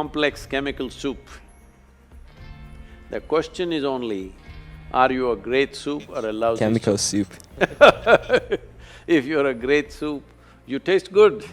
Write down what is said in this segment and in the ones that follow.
complex chemical soup. The question is only, are you a great soup or a lousy Chemical soup. If you're a great soup, you taste good,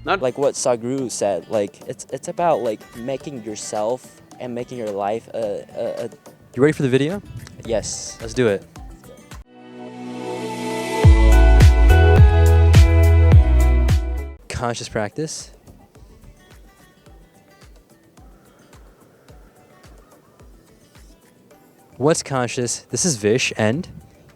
not… Like what Sadhguru said, like it's about like making yourself and making your life You ready for the video? yes. Let's do it. Conscious practice. What's conscious? This is Vish and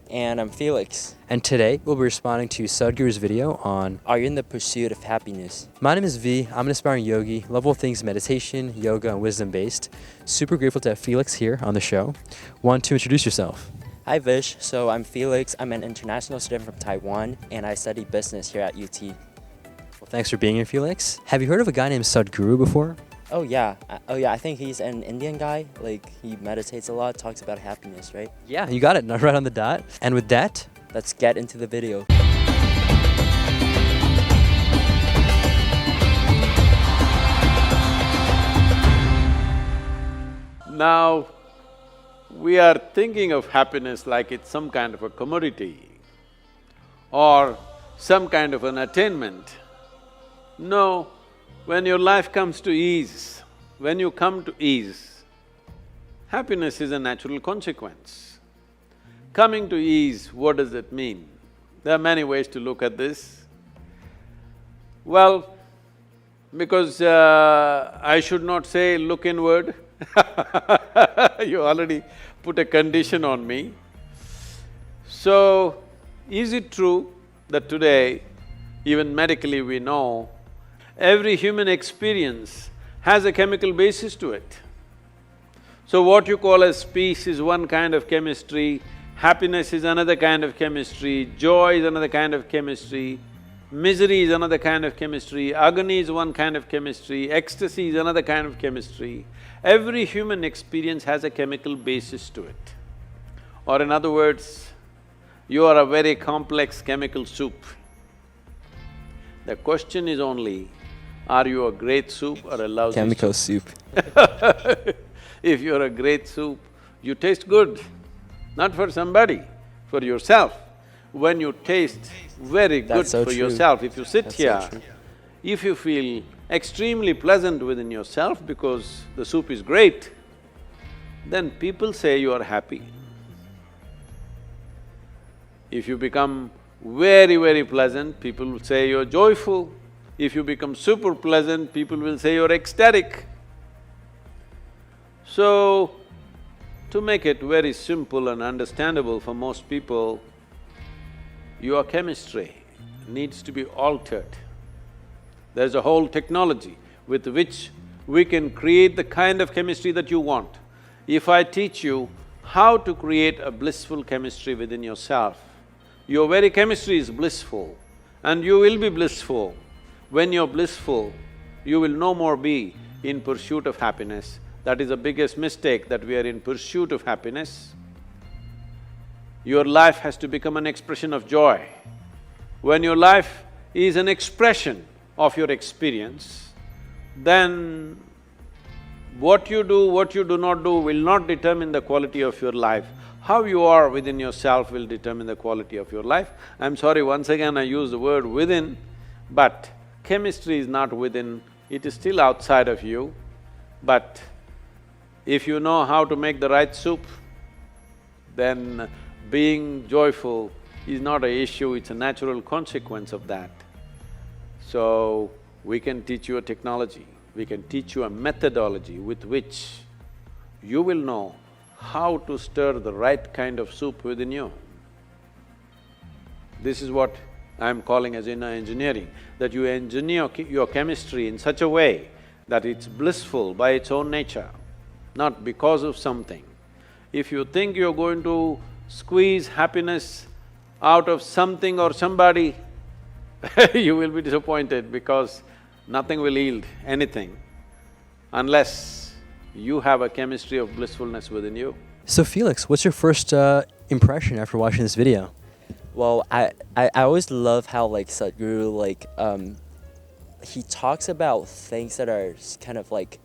And I'm Felix. today we'll be responding to Sadhguru's video on Are you in the pursuit of happiness? My name is V. I'm an aspiring yogi, love all things meditation, yoga, and wisdom based. Super grateful to have Felix here on the show. Want to introduce yourself? Hi Vish, so I'm Felix. I'm an international student from Taiwan and I study business here at UT. Well, thanks for being here, Felix. Have you heard of a guy named Sadhguru before? Oh yeah, I think he's an Indian guy. Like he meditates a lot, talks about happiness, right? Yeah, you got it. Right on the dot. And with that, Let's get into the video. Now, we are thinking of happiness like it's some kind of a commodity or some kind of an attainment. No, when your life comes to ease, when you come to ease, happiness is a natural consequence. Coming to ease, what does it mean? There are many ways to look at this. Well, because I should not say look inward, you already put a condition on me. So, is it true that today, even medically we know, every human experience has a chemical basis to it? So what you call as peace is one kind of chemistry, happiness is another kind of chemistry, joy is another kind of chemistry, misery is another kind of chemistry, agony is one kind of chemistry, ecstasy is another kind of chemistry. Every human experience has a chemical basis to it. Or in other words, you are a very complex chemical soup. The question is only, are you a great soup or a lousy Chemical soup. If you're a great soup, you taste good, not for somebody, for yourself. When you taste very good That's so for true. yourself, if you sit That's so here, true. if you feel extremely pleasant within yourself because the soup is great, then people say you are happy. If you become very, very pleasant, people will say you're joyful. If you become super pleasant, people will say you're ecstatic. So, to make it very simple and understandable for most people, your chemistry needs to be altered. There's a whole technology with which we can create the kind of chemistry that you want. If I teach you how to create a blissful chemistry within yourself, your very chemistry is blissful and you will be blissful. When you're blissful, you will no more be in pursuit of happiness. That is the biggest mistake, that we are in pursuit of happiness. Your life has to become an expression of joy. When your life is an expression of your experience, then what you do, what you do not do will not determine the quality of your life. How you are within yourself will determine the quality of your life. I'm sorry, once again I use the word within, but chemistry is not within, it is still outside of you. But if you know how to make the right soup, then being joyful is not an issue, it's a natural consequence of that. So, we can teach you a technology, we can teach you a methodology with which you will know how to stir the right kind of soup within you. This is what I'm calling as inner engineering, that you engineer your chemistry in such a way that it's blissful by its own nature, not because of something. If you think you're going to squeeze happiness out of something or somebody, you will be disappointed because nothing will yield anything unless you have a chemistry of blissfulness within you. So Felix, what's your first impression after watching this video? Well, I always love how like Sadhguru he talks about things that are kind of like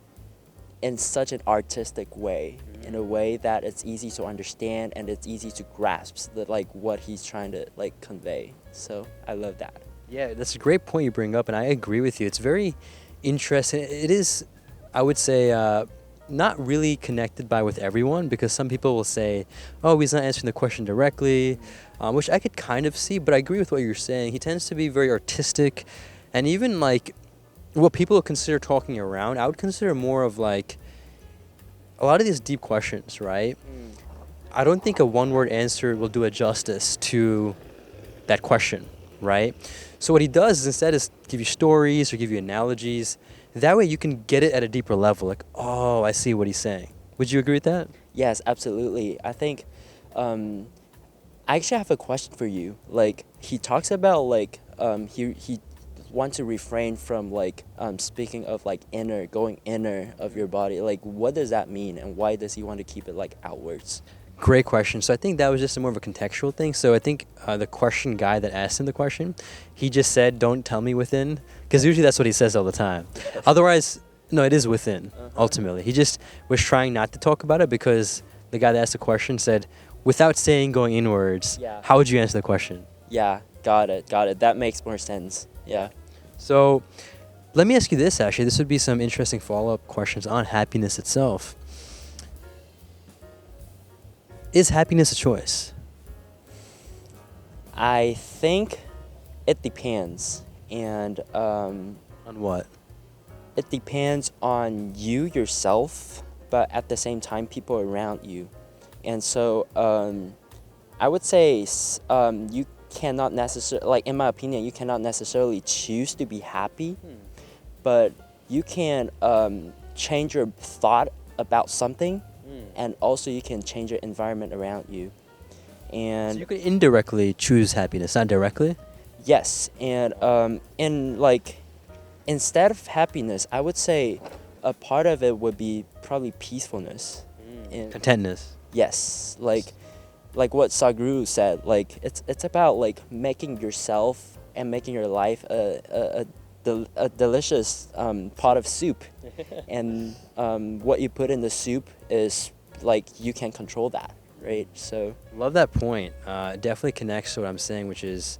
in such an artistic way, in a way that it's easy to understand and it's easy to grasp that like what he's trying to like convey. So I love that. Yeah, that's a great point you bring up, and I agree with you. It's very interesting. It is, I would say, not really connected by with everyone, because some people will say, oh, he's not answering the question directly, which I could kind of see, but I agree with what you're saying. He tends to be very artistic, and even like what people would consider talking around, I would consider more of like a lot of these deep questions, right? I don't think a one-word answer will do a justice to that question, right? So what he does is instead is give you stories or give you analogies. That way you can get it at a deeper level. Like, oh, I see what he's saying. Would you agree with that? Yes, absolutely. I think I actually have a question for you. Like he talks about like he wants to refrain from like speaking of like going inner of your body. Like what does that mean, and why does he want to keep it like outwards? Great question. So I think that was just more of a contextual thing. So I think the question guy that asked him the question, he just said, don't tell me within. Because usually that's what he says all the time. Otherwise, no, it is within, ultimately. He just was trying not to talk about it because the guy that asked the question said, without saying going inwards, how would you answer the question? Yeah, got it. That makes more sense. Yeah. So let me ask you this, actually. This would be some interesting follow-up questions on happiness itself. Is happiness a choice? I think it depends. And On what? it depends on you yourself, but at the same time, people around you. And so I would say you cannot necessarily, like in my opinion, you cannot necessarily choose to be happy, but you can change your thought about something, and also you can change your environment around you. And So you could indirectly choose happiness, not directly? yes, and like instead of happiness, I would say a part of it would be probably peacefulness. And Contentness. yes, like what Sadhguru said, like it's about like making yourself and making your life a delicious pot of soup, and what you put in the soup is like you can control that, right? So Love that point. It definitely connects to what I'm saying, which is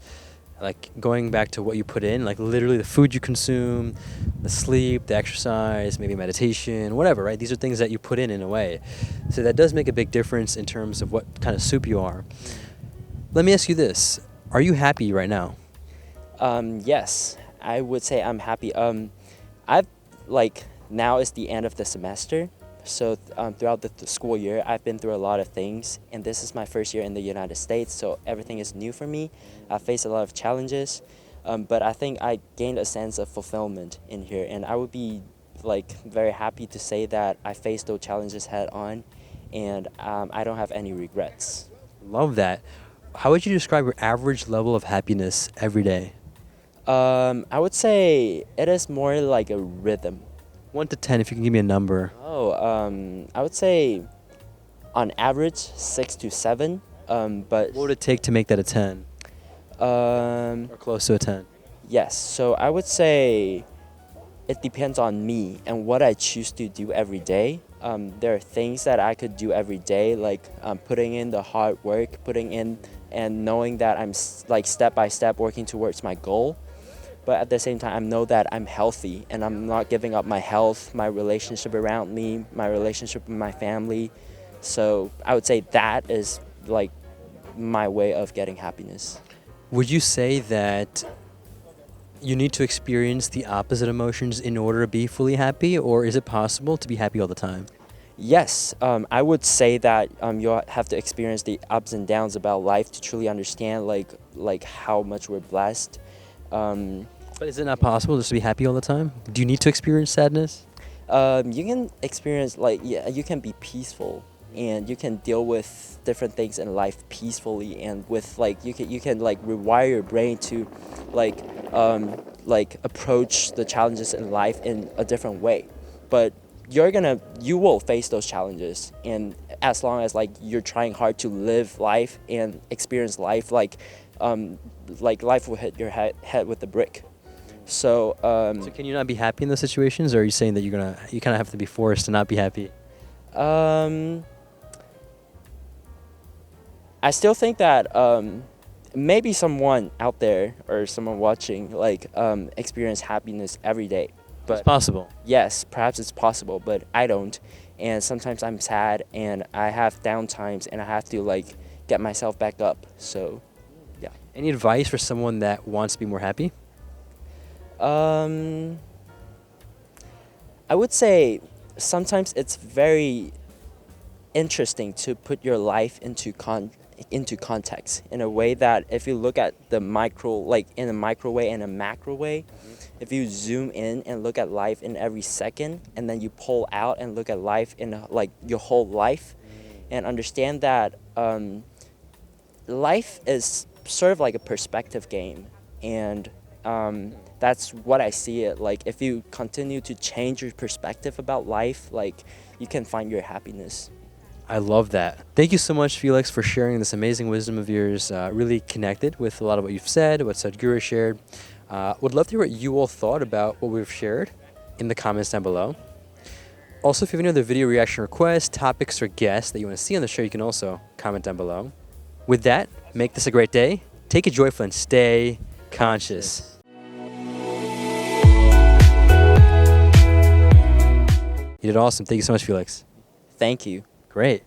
like going back to what you put in, like literally the food you consume, the sleep, the exercise, maybe meditation, whatever, right? These are things that you put in a way. So that does make a big difference in terms of what kind of soup you are. Let me ask you this. Are you happy right now? yes, I would say I'm happy. I've like now is the end of the semester, so throughout the school year, I've been through a lot of things, and this is my first year in the United States, so everything is new for me. I faced a lot of challenges, but I think I gained a sense of fulfillment in here, and I would be like very happy to say that I faced those challenges head on, and I don't have any regrets. Love that. How would you describe your average level of happiness every day? I would say it is more like a rhythm. 1 to 10, if you can give me a number. I would say on average 6 to 7. But What would it take to make that a 10 or close to a 10? yes, so I would say it depends on me and what I choose to do every day. There are things that I could do every day, like putting in the hard work, putting in and knowing that I'm like step by step working towards my goal. But at the same time, I know that I'm healthy and I'm not giving up my health, my relationship around me, my relationship with my family. So I would say that is like my way of getting happiness. Would you say that you need to experience the opposite emotions in order to be fully happy, or is it possible to be happy all the time? Yes, I would say that you have to experience the ups and downs about life to truly understand like how much we're blessed. But is it not possible just to be happy all the time? Do you need to experience sadness? You can experience you can be peaceful and you can deal with different things in life peacefully, and with you can like rewire your brain to approach the challenges in life in a different way. But you will face those challenges, and as long as you're trying hard to live life and experience life, life will hit your head with a brick. So, So can you not be happy in those situations, or are you saying that you kind of have to be forced to not be happy? I still think that maybe someone out there or someone watching experience happiness every day. But It's possible. yes, perhaps it's possible, but I don't. And sometimes I'm sad and I have down times and I have to get myself back up. So, yeah. Any advice for someone that wants to be more happy? I would say sometimes it's very interesting to put your life into context in a way that if you look at the micro, like in a micro way and a macro way, if you zoom in and look at life in every second, and then you pull out and look at life in your whole life, and understand that life is sort of like a perspective game, and that's what I see it like. If you continue to change your perspective about life, you can find your happiness. I love that. Thank you so much, Felix, for sharing this amazing wisdom of yours. Really connected with a lot of what you've said, what Sadhguru shared. Would love to hear what you all thought about what we've shared in the comments down below. Also, if you have any other video reaction requests, topics, or guests that you want to see on the show, you can also comment down below. With that, make this a great day. Take it joyful and stay conscious. You did awesome. Thank you so much, Felix. Thank you. Great.